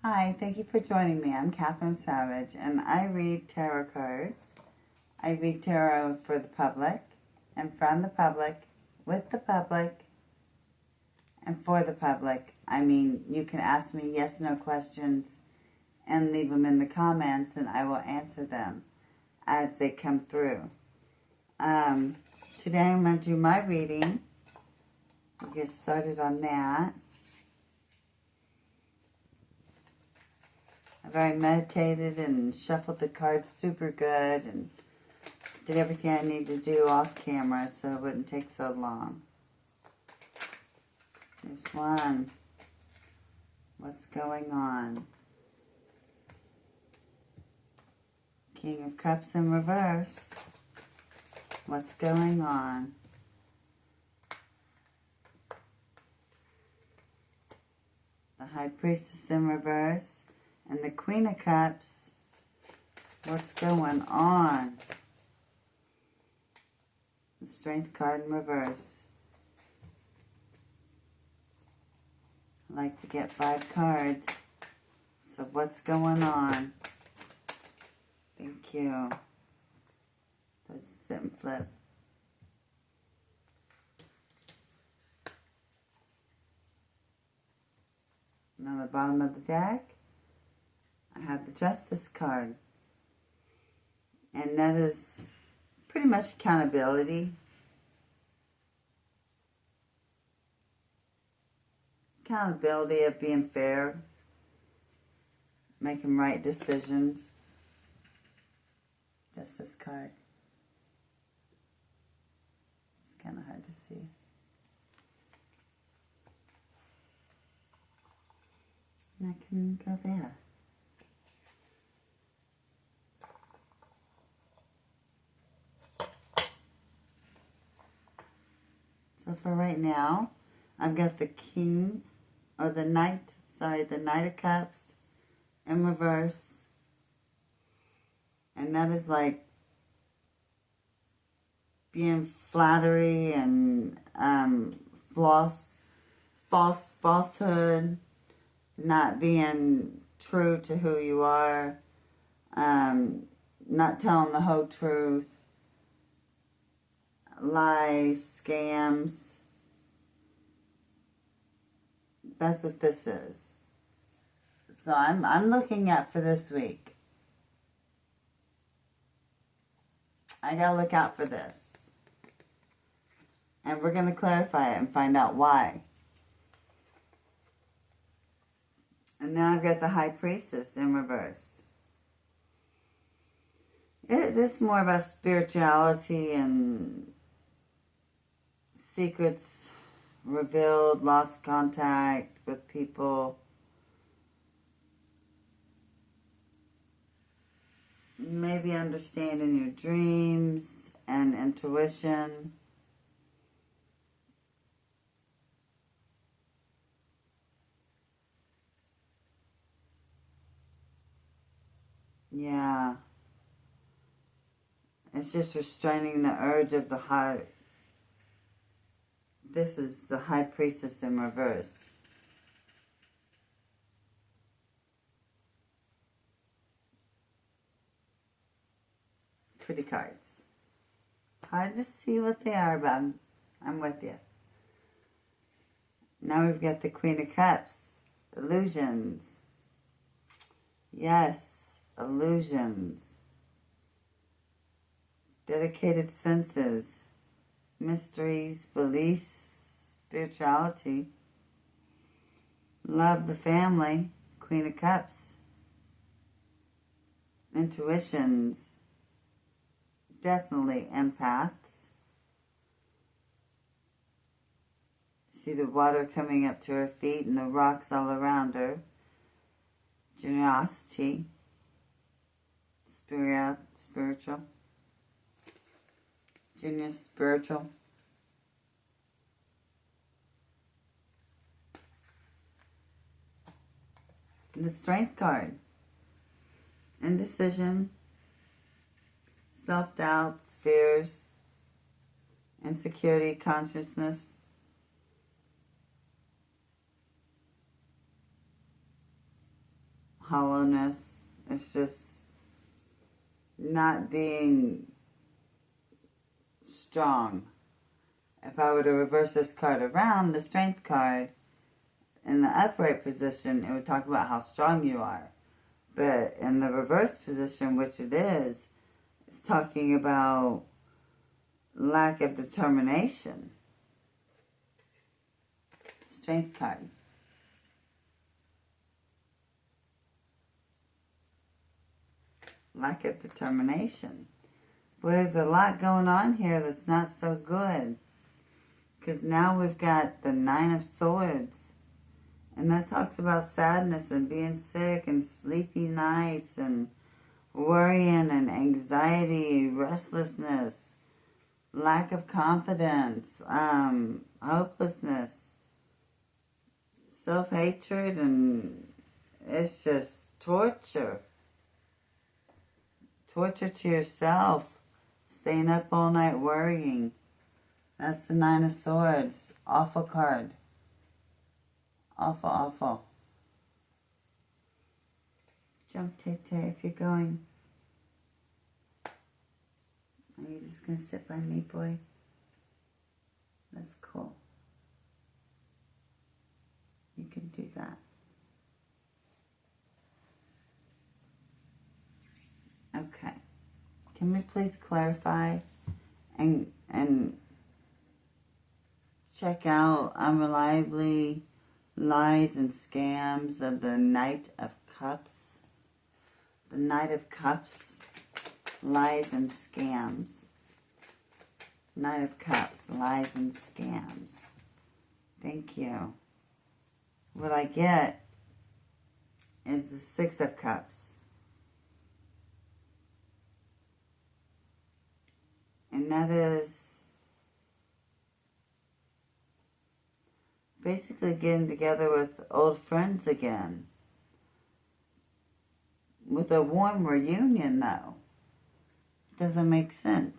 Hi, thank you for joining me. I'm Catherine Savage, and I read tarot cards. I read tarot for the public, and from the public, with the public, and for the public. I mean, you can ask me yes/no questions and leave them in the comments, and I will answer them as they come through. Today I'm going to do my reading. We'll get started on that. I've already meditated and shuffled the cards super good and did everything I need to do off camera so it wouldn't take so long. There's one. What's going on? King of Cups in reverse. What's going on? The High Priestess in reverse. And the Queen of Cups. What's going on? The Strength card in reverse. I like to get 5 cards. So what's going on? Thank you. Let's sit and flip. And on the bottom of the deck, I have the Justice card. And that is pretty much accountability. Accountability of being fair. Making right decisions. Justice card. It's kind of hard to see. And I can go there. So for right now, I've got the King, or the Knight of Cups in reverse. And that is like being flattery and falsehood, not being true to who you are, not telling the whole truth. Lies, scams. That's what this is. So I'm looking at for this week. I gotta look out for this. And we're gonna clarify it and find out why. And then I've got the High Priestess in reverse. This is more about spirituality and secrets revealed, lost contact with people. Maybe understanding your dreams and intuition. Yeah. It's just restraining the urge of the heart. This is the High Priestess in reverse. Pretty cards. Hard to see what they are, but I'm with you. Now we've got the Queen of Cups. Illusions. Yes, illusions. Dedicated senses. Mysteries, beliefs, spirituality. Love the family. Queen of Cups. Intuitions. Definitely empaths. See the water coming up to her feet and the rocks all around her. Generosity. Spiritual. Junior spiritual. And the Strength card. Indecision. Self-doubts, fears, insecurity, consciousness. hollowness. It's just not being strong. If I were to reverse this card around, the Strength card, in the upright position, it would talk about how strong you are. But in the reverse position, which it is, it's talking about lack of determination. Strength card. Lack of determination. Well, there's a lot going on here that's not so good. Because now we've got the Nine of Swords. And that talks about sadness and being sick and sleepy nights and worrying and anxiety, restlessness, lack of confidence, hopelessness, self-hatred, and it's just torture. Torture to yourself, staying up all night worrying. That's the Nine of Swords. Awful card. Awful, awful. Jump, Tay-Tay, if you're going. Are you just going to sit by me, boy? That's cool. You can do that. Okay. Can we please clarify and check out unreliably lies and scams of the Knight of Cups? The Knight of Cups, lies and scams. Knight of Cups, lies and scams. Thank you. What I get is the Six of Cups. And that is basically getting together with old friends again. With a warm reunion, though. Doesn't make sense.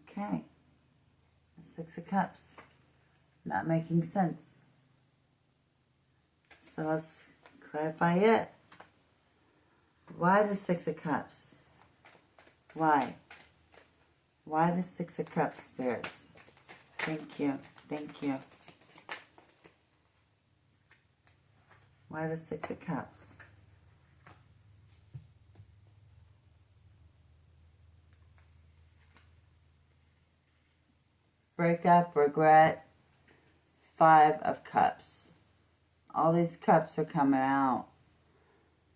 Okay. The Six of Cups. Not making sense. So let's clarify it. Why the Six of Cups? Why? Why the Six of Cups, spirits? Thank you. Thank you. Why the Six of Cups? Breakup, regret, Five of Cups. All these cups are coming out.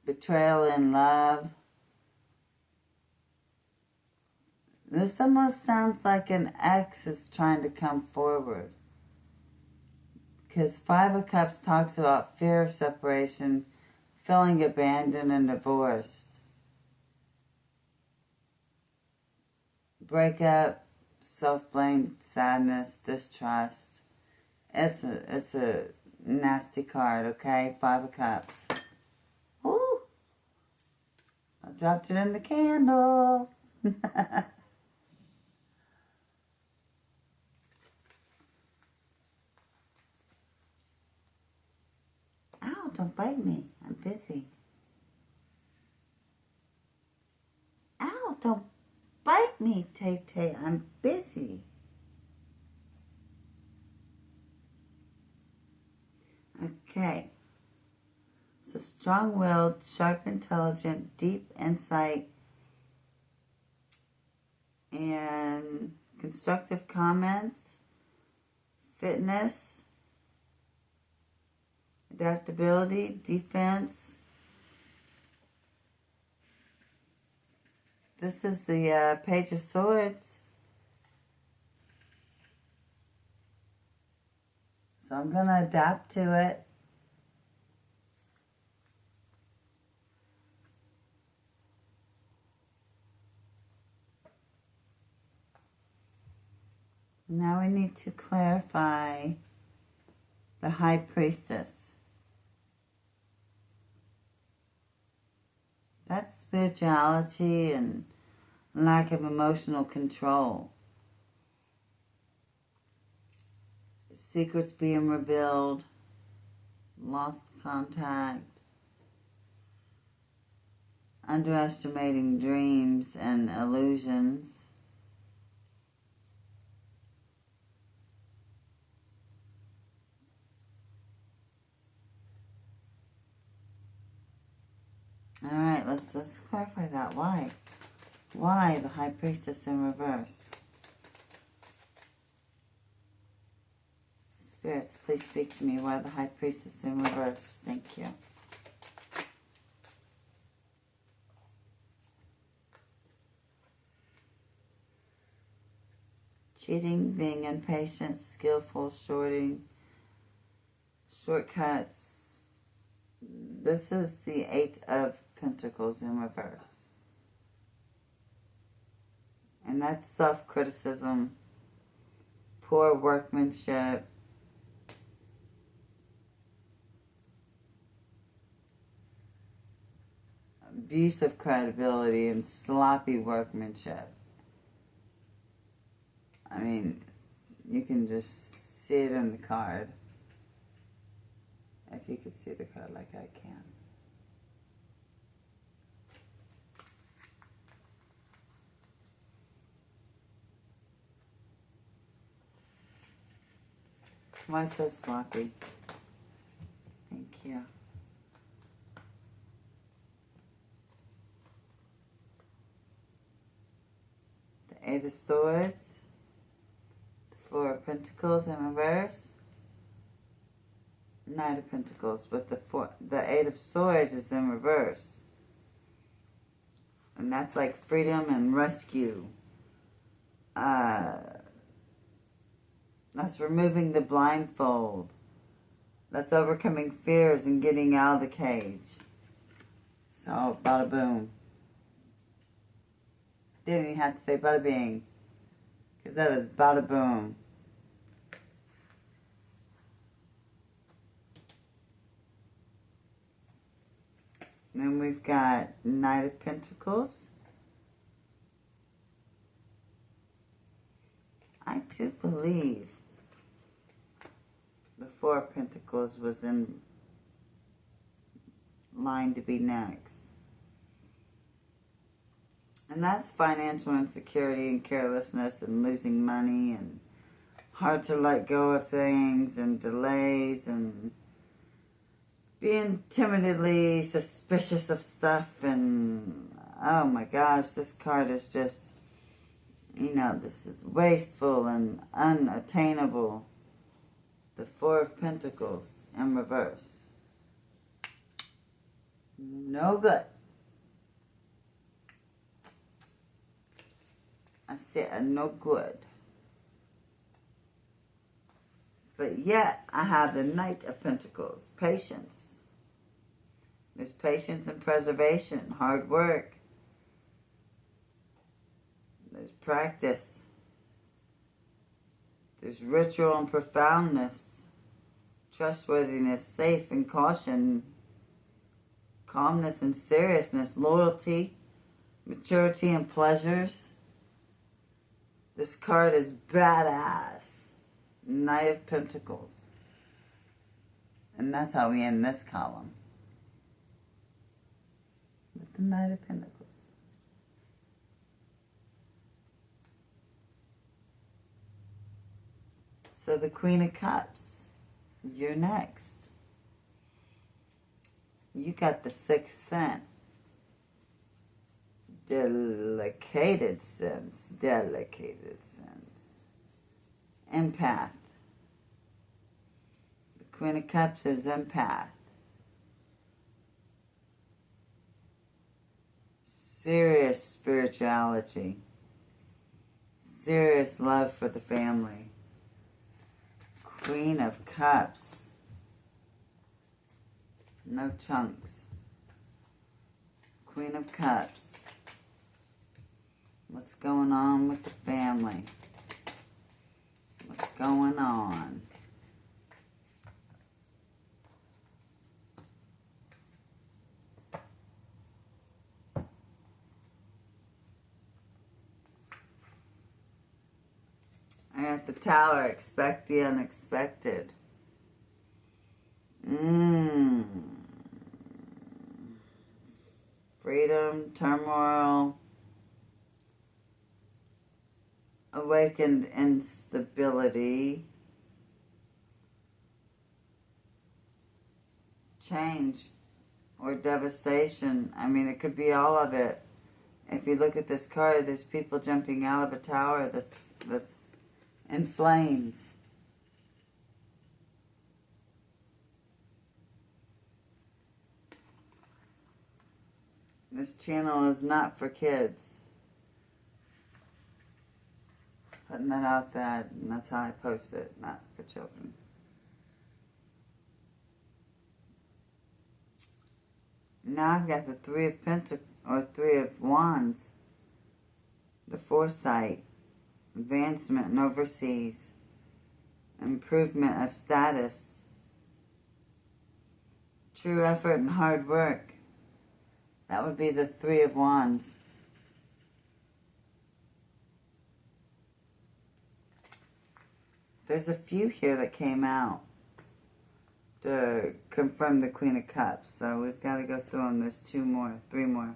Betrayal in love. This almost sounds like an ex is trying to come forward. Because Five of Cups talks about fear of separation, feeling abandoned and divorced. Breakup, self-blame, sadness, distrust. It's a nasty card, okay? Five of Cups. Ooh! I dropped it in the candle. Ow, don't bite me. I'm busy. Ow, don't bite me, Tay-Tay. I'm busy. Okay. So strong-willed, sharp, intelligent, deep insight, and constructive comments, fitness, adaptability, defense. This is the Page of Swords. So I'm going to adapt to it. Now we need to clarify the High Priestess. That's spirituality and lack of emotional control. secrets being revealed, lost contact, underestimating dreams and illusions. All right, let's clarify that. Why? Why the High Priestess in reverse? Spirits, please speak to me. Why the High Priestess in reverse? Thank you. Cheating, being impatient, skillful, shortcuts. This is the Eight of Pentacles in reverse. And that's self-criticism, poor workmanship, abuse of credibility, and sloppy workmanship. I mean, you can just see it in the card. If you could see the card like I can. Why so sloppy? Thank you. The Eight of Swords. The Four of Pentacles in reverse. Knight of Pentacles, but the Eight of Swords is in reverse. And that's like freedom and rescue. That's removing the blindfold. That's overcoming fears and getting out of the cage. So, bada boom. Didn't even have to say bada bing. Because that is bada boom. Then we've got Knight of Pentacles. I do believe the Four of Pentacles was in line to be next. And that's financial insecurity and carelessness and losing money and hard to let go of things and delays and being timidly suspicious of stuff. And oh my gosh, this card is just, you know, this is wasteful and unattainable. The Four of Pentacles in reverse. No good. I said no good. But yet, I have the Knight of Pentacles. Patience. There's patience and preservation. Hard work. There's practice. There's ritual and profoundness. Trustworthiness, safe and caution. Calmness and seriousness. Loyalty. Maturity and pleasures. This card is badass. Knight of Pentacles. And that's how we end this column. With the Knight of Pentacles. So the Queen of Cups. You're next. You got the Sixth Sense. Delicated sense. Empath. The Queen of Cups is empath. Serious spirituality. Serious love for the family. Queen of Cups. No chunks. Queen of Cups. What's going on with the family? What's going on? I got the Tower, expect the unexpected. Freedom, turmoil, awakened instability, change, or devastation. I mean, it could be all of it. If you look at this card, there's people jumping out of a tower that's in flames. This channel is not for kids. Putting that out there, and that's how I post it, not for children. Now I've got the Three of Pentacles, or Three of Wands. The foresight, advancement and overseas, improvement of status, true effort and hard work. That would be the Three of Wands. There's a few here that came out to confirm the Queen of Cups, so we've got to go through them. There's 2 more, 3 more.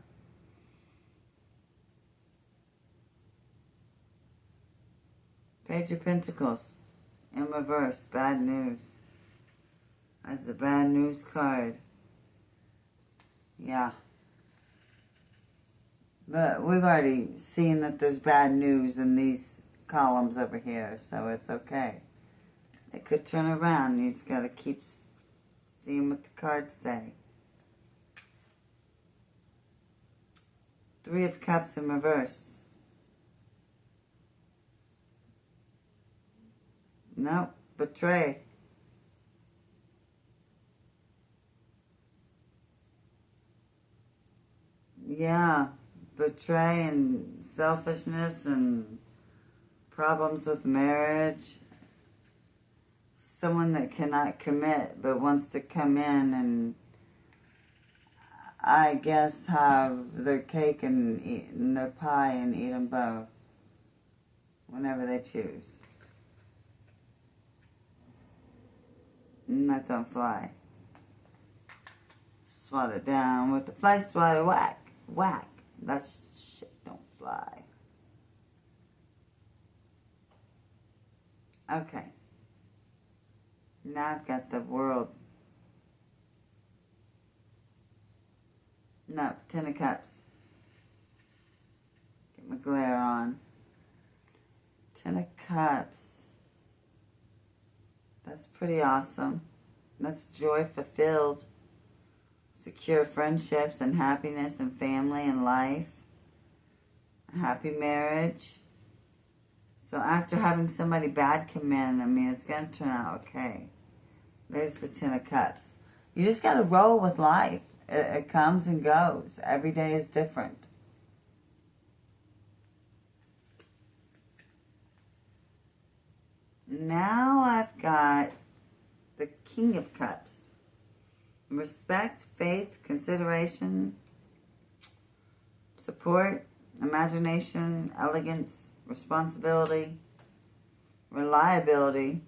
Page of Pentacles in reverse, bad news. That's the bad news card. Yeah. But we've already seen that there's bad news in these columns over here, so it's okay. It could turn around. You just got to keep seeing what the cards say. Three of Cups in reverse. Nope. Betray. Yeah. Betray and selfishness and problems with marriage. Someone that cannot commit but wants to come in and I guess have their cake and their pie and eat them both whenever they choose. And that don't fly. Swat it down with the fly swatter, whack, whack. That shit don't fly. Okay. Now I've got the World. No, 10 of Cups. Get my glare on. 10 of Cups. That's pretty awesome. That's joy fulfilled. Secure friendships and happiness and family and life. A happy marriage. So after having somebody bad come in, I mean, it's going to turn out okay. There's the 10 of Cups. You just got to roll with life. It comes and goes. Every day is different. Now I've got the King of Cups. Respect, faith, consideration, support, imagination, elegance, responsibility, reliability,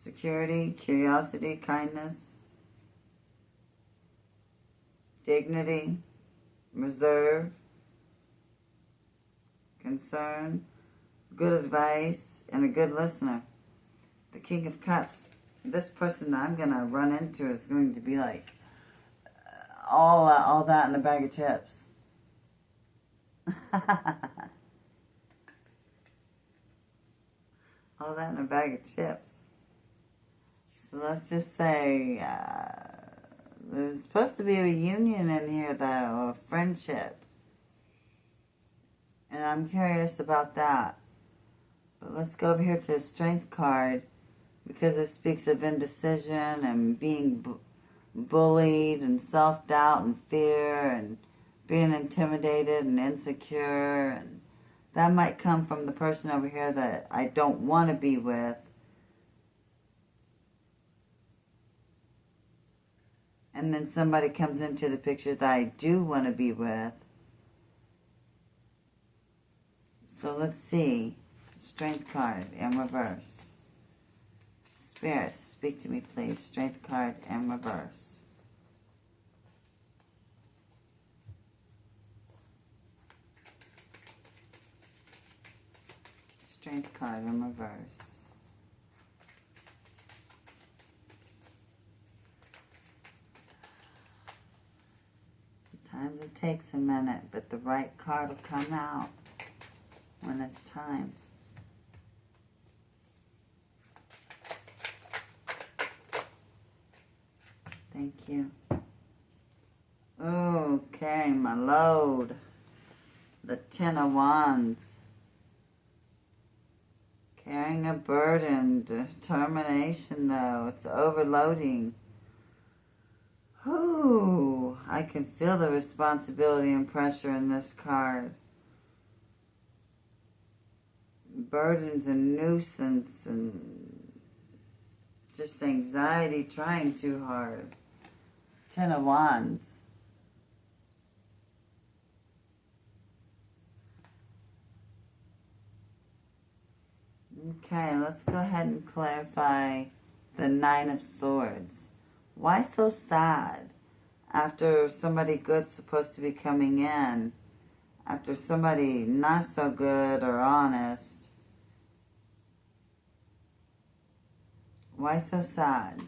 security, curiosity, kindness, dignity, reserve, concern, good advice, and a good listener. The King of Cups. This person that I'm going to run into is going to be like all that in a bag of chips. All that in a bag of chips. So let's just say there's supposed to be a reunion in here, though, a friendship. And I'm curious about that. But let's go over here to the Strength card, because it speaks of indecision and being bullied and self-doubt and fear and being intimidated and insecure. And that might come from the person over here that I don't want to be with. And then somebody comes into the picture that I do want to be with. So let's see. Strength card in reverse. Spirits, speak to me, please. Strength card in reverse. Strength card in reverse. Sometimes it takes a minute, but the right card will come out when it's time. Thank you. Okay, my load. The Ten of Wands. Carrying a burden. Determination, though. It's overloading. Ooh, I can feel the responsibility and pressure in this card. Burdens and nuisance and just anxiety, trying too hard. Ten of Wands. Okay, let's go ahead and clarify the Nine of Swords. Why so sad after somebody good's supposed to be coming in? After somebody not so good or honest? Why so sad?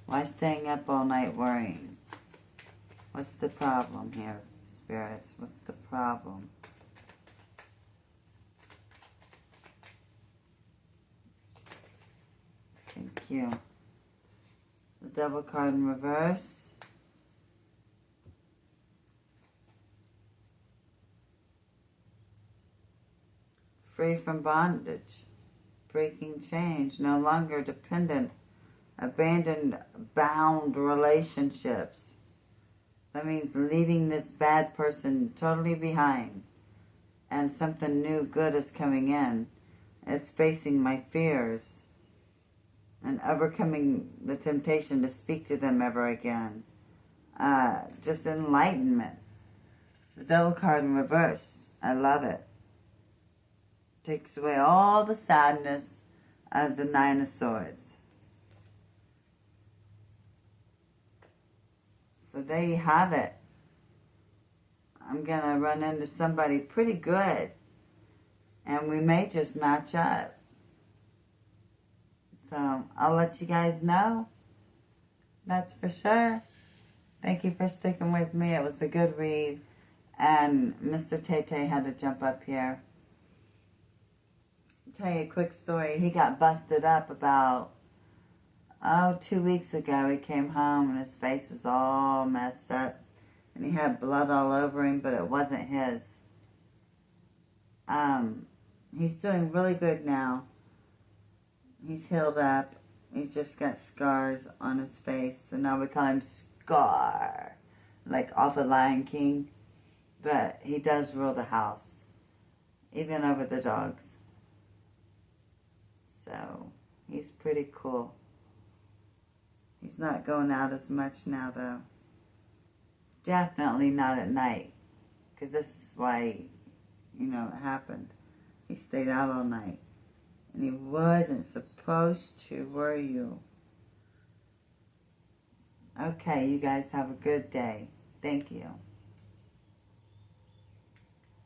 Why staying up all night worrying? What's the problem here, spirits? What's the problem? Thank you. The Devil card in reverse. Free from bondage. Breaking change. No longer dependent. Abandoned, bound relationships. That means leaving this bad person totally behind. And something new, good is coming in. It's facing my fears. And overcoming the temptation to speak to them ever again. Just enlightenment. The Devil card in reverse. I love it. Takes away all the sadness of the Nine of Swords. So there you have it. I'm going to run into somebody pretty good. And we may just match up. So I'll let you guys know. That's for sure. Thank you for sticking with me. It was a good read. And Mr. Tay had to jump up here. I'll tell you a quick story. He got busted up about, 2 weeks ago. He came home and his face was all messed up. And he had blood all over him, but it wasn't his. He's doing really good now. He's healed up. He's just got scars on his face. So now we call him Scar. Like off of Lion King. But he does rule the house. Even over the dogs. So, he's pretty cool. He's not going out as much now, though. Definitely not at night. Because this is why, it happened. He stayed out all night. And he wasn't supposed to, were you? Okay, you guys have a good day. Thank you.